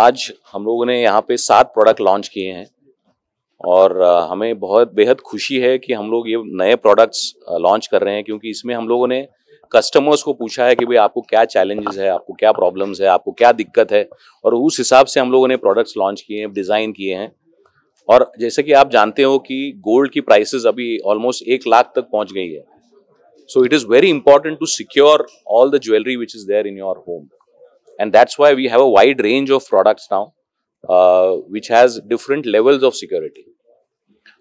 आज हम लोगों ने यहाँ पे 7 प्रोडक्ट लॉन्च किए हैं और हमें बहुत बेहद खुशी है कि हम लोग ये नए प्रोडक्ट्स लॉन्च कर रहे हैं, क्योंकि इसमें हम लोगों ने कस्टमर्स को पूछा है कि भाई आपको क्या चैलेंजेस है, आपको क्या प्रॉब्लम्स है, आपको क्या दिक्कत है, और उस हिसाब से हम लोगों ने प्रोडक्ट्स लॉन्च किए हैं, डिज़ाइन किए हैं। और जैसे कि आप जानते हो कि गोल्ड की प्राइसेस अभी ऑलमोस्ट 1 लाख तक पहुंच गई है। So it is very important to secure all the jewellery which is there in your home, and that's why we have a wide range of products now which has different levels of security.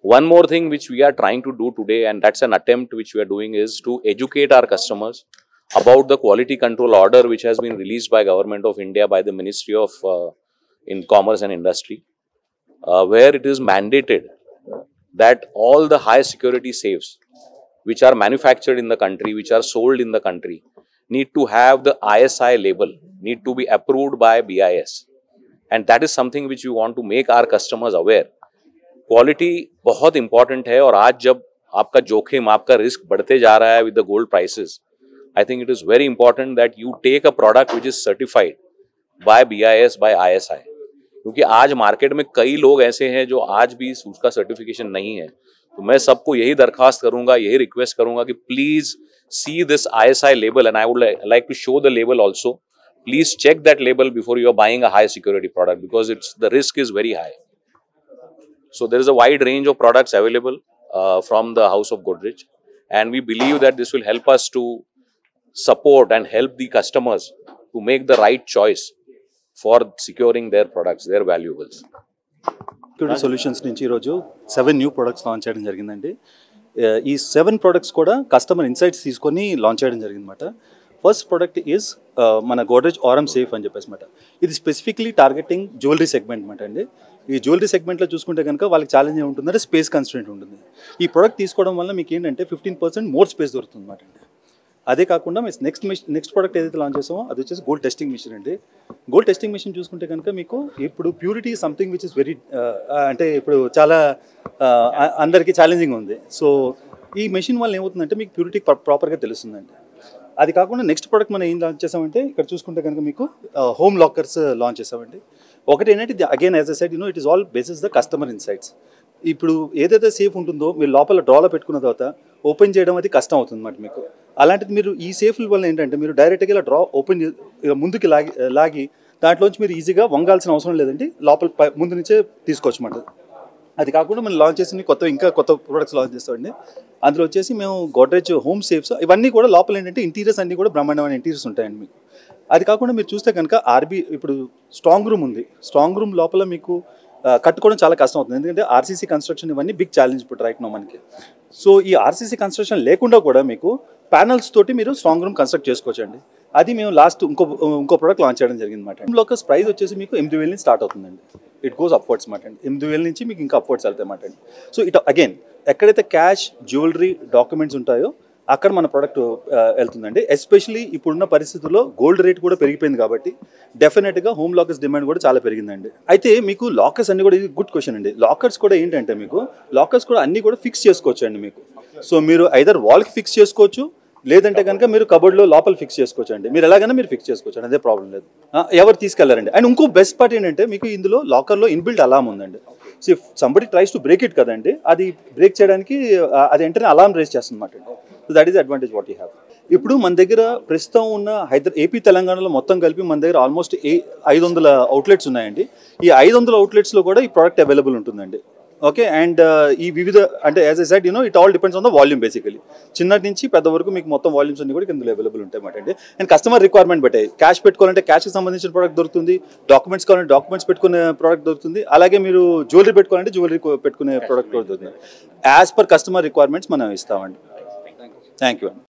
One more thing which we are trying to do today, and that's an attempt which we are doing, is to educate our customers about the quality control order which has been released by Government of India, by the Ministry of in Commerce and Industry, where it is mandated that all the high security safes which are manufactured in the country, which are sold in the country, need to have the ISI label, need to be approved by BIS, and that is something which we want to make our customers aware. Quality बहुत important है, और आज जब आपका जोखिम, आपका risk बढ़ते जा रहा है with the gold prices, I think it is very important that you take a product which is certified by BIS, by ISI, क्योंकि आज मार्केट में कई लोग ऐसे हैं जो आज भी उसका सर्टिफिकेशन नहीं है। तो मैं सबको यही दरखास्त करूंगा, यही रिक्वेस्ट करूंगा कि please see this ISI label, and I would like to show the label also. Please check that label before you are buying a high security product, because the risk is very high. So there is a wide range of products available from the House of Godrej, and we believe that this will help us to support and help the customers to make the right choice for securing their products, their valuables. Security Solutions నుంచి ఈరోజు 7 new products launch చేయడం జరిగిందండి. ఈ 7 products కూడా customer insights తీసుకొని launch చేయడం జరిగిందన్నమాట. First product is మన గోడ్రేజ్ ఆర్ఎం సేఫ్ అని చెప్పేసి అనమాట. ఇది స్పెసిఫిక్లీ టార్గెటింగ్ జ్యువెలరీ సెగ్మెంట్ అనమాట అండి. ఈ జ్యువెలరీ సెగ్మెంట్లో చూసుకుంటే కనుక వాళ్ళకి ఛాలెంజ్ ఏముంటుందంటే స్పేస్ కన్స్ట్రెంట్ ఉంటుంది. ఈ ప్రొడక్ట్ తీసుకోవడం వల్ల మీకు ఏంటంటే 15% మోర్ స్పేస్ దొరుకుతుంది అనమాట అండి. అదే కాకుండా నెక్స్ట్ ప్రోడక్ట్ ఏదైతే లాంచ్ చేసామో అది వచ్చేసి గోల్డ్ టెస్టింగ్ మిషన్ అండి. గోల్డ్ టెస్టింగ్ మిషన్ చూసుకుంటే కనుక మీకు ఇప్పుడు purity something which is very అంటే ఇప్పుడు చాలా అందరికీ ఛాలెంజింగ్ ఉంది. సో ఈ మెషిన్ వల్ల ఏమవుతుందంటే మీకు ప్యూరిటీ ప్రాపర్గా తెలుస్తుందండి. అది కాకుండా నెక్స్ట్ ప్రోడక్ట్ మనం ఏం లాంచ్ చేసామంటే ఇక్కడ చూసుకుంటే కనుక మీకు హోమ్ లాకర్స్ లాంచ్ చేసామండి. ఒకటి ఏంటంటే again as a side it is all basis the customer insights. ఇప్పుడు ఏదైతే సేఫ్ ఉంటుందో మీరు లోపల డ్రాలో పెట్టుకున్న తర్వాత ఓపెన్ చేయడం అది కష్టం అవుతుంది అన్నమాట మీకు. అలాంటిది మీరు ఈ సేఫ్ల వల్ల ఏంటంటే మీరు డైరెక్ట్గా ఇలా డ్రా ఓపెన్ ముందుకి లాగి దాంట్లోంచి మీరు ఈజీగా వంగాల్సిన అవసరం లేదండి, లోపల ముందు నుంచే తీసుకోవచ్చు అన్నమాట. అది కాకుండా మనం లాంచ్ చేసిన కొత్త ప్రొడక్ట్స్ లాంచ్ చేస్తామండి. అందులో వచ్చేసి మేము గోడ్రేజ్ హోమ్ సేఫ్స్ ఇవన్నీ కూడా లోపల ఏంటంటే ఇంటీరియర్స్ అన్నీ కూడా బ్రహ్మాండమైన ఇంటీరియర్స్ ఉంటాయండి మీకు. అది కాకుండా మీరు చూస్తే కనుక ఇప్పుడు స్ట్రాంగ్ రూమ్ ఉంది. స్ట్రాంగ్ రూమ్ లోపల మీకు కట్టుకోవడం చాలా కష్టం అవుతుంది, ఎందుకంటే ఆర్సీసీ కన్స్ట్రక్షన్ ఇవన్నీ బిగ్ ఛాలెంజ్ ఇప్పుడు రైట్ నో మనకి. సో ఈ ఆర్సీసీ కన్స్ట్రక్షన్ లేకుండా కూడా మీకు ప్యానల్స్ తోటి మీరు స్ట్రాంగ్ రూమ్ కన్స్ట్రక్ట్ చేసుకోవచ్చండి. అది మేము లాస్ట్ ఇంకో ప్రోడక్ట్ లాంచ్ చేయడం జరిగింది అనమాట. హోమ్ లాకర్స్ ప్రైస్ వచ్చేసి మీకు 8,000 నుంచి స్టార్ట్ అవుతుందండి. ఇట్ గోస్ అప్వర్డ్స్ అనమాట అండి. 8,000 నుంచి మీకు ఇంకా అప్వర్డ్స్ వెళ్తాయి అన్నమాట అండి. సో అగైన్ ఎక్కడైతే క్యాష్, జ్యువెలరీ, డాక్యుమెంట్స్ ఉంటాయో అక్కడ మన ప్రోడక్ట్ వెళ్తుందండి. ఎస్పెషలీ ఇప్పుడున్న పరిస్థితుల్లో గోల్డ్ రేట్ కూడా పెరిగిపోయింది కాబట్టి డెఫినెట్గా హోమ్ లాకర్స్ డిమాండ్ కూడా చాలా పెరిగిందండి. అయితే మీకు లాకర్స్ అన్ని కూడా ఇది గుడ్ క్వశ్చన్ అండి. లాకర్స్ కూడా ఏంటంటే మీకు లాకర్స్ కూడా అన్ని కూడా ఫిక్స్ చేసుకోవచ్చు అండి మీకు. సో మీరు ఐదర్ వాల్కి ఫిక్స్ చేసుకోవచ్చు, లేదంటే కనుక మీరు కబోర్డ్లో లోపల ఫిక్స్ చేసుకోవచ్చు అండి. మీరు ఎలాగైనా మీరు ఫిక్స్ చేసుకోవచ్చు అండి, అదే ప్రాబ్లం లేదు. ఎవరు తీసుకెళ్లారండి. అండ్ ఇంకో బెస్ట్ పార్ట్ ఏంటంటే మీకు ఇందులో లాకర్లో ఇన్బిల్ట్ అలారం ఉందండి. So if somebody tries to break it కదండి, అది బ్రేక్ చేయడానికి అది వెంటనే అలారం రేస్ చేస్తుంది అన్నమాట అండి. So that is advantage what you have. ఇప్పుడు మన దగ్గర ప్రస్తుతం ఉన్న ఏపీ తెలంగాణలో మొత్తం కలిపి మన దగ్గర ఆల్మోస్ట్ 500 అవుట్లెట్స్ ఉన్నాయండి. ఈ 500 అవుట్లెట్స్లో కూడా ఈ ప్రోడక్ట్ అవైలబుల్ ఉంటుందండి. ఓకే, అండ్ ఈ వివిధ అంటే as I said it all depends on the volume basically. చిన్నటి నుంచి పెద్ద వరకు మీకు మొత్తం వాల్యూమ్స్ అన్ని కూడా ఇందులో అవైలబుల్ ఉంటాయి అన్నమాట అండి. అండ్ కస్టమర్ రిక్వైర్మెంట్ బట్టే క్యాష్ పెట్టుకోవాలంటే క్యాష్కి సంబంధించిన ప్రోడక్ట్ దొరుకుతుంది, డాక్యుమెంట్స్ కావాలంటే డాక్యుమెంట్స్ పెట్టుకునే ప్రోడక్ట్ దొరుకుతుంది, అలాగే మీరు జ్యువెలరీ పెట్టుకోవాలంటే జ్యువెలరీ పెట్టుకునే ప్రోడక్ట్ కూడా దొరుకుతుంది. యాజ్ పర్ కస్టమర్ రిక్వైర్మెంట్స్ మనం ఇస్తామండి. థ్యాంక్ యూ అండి.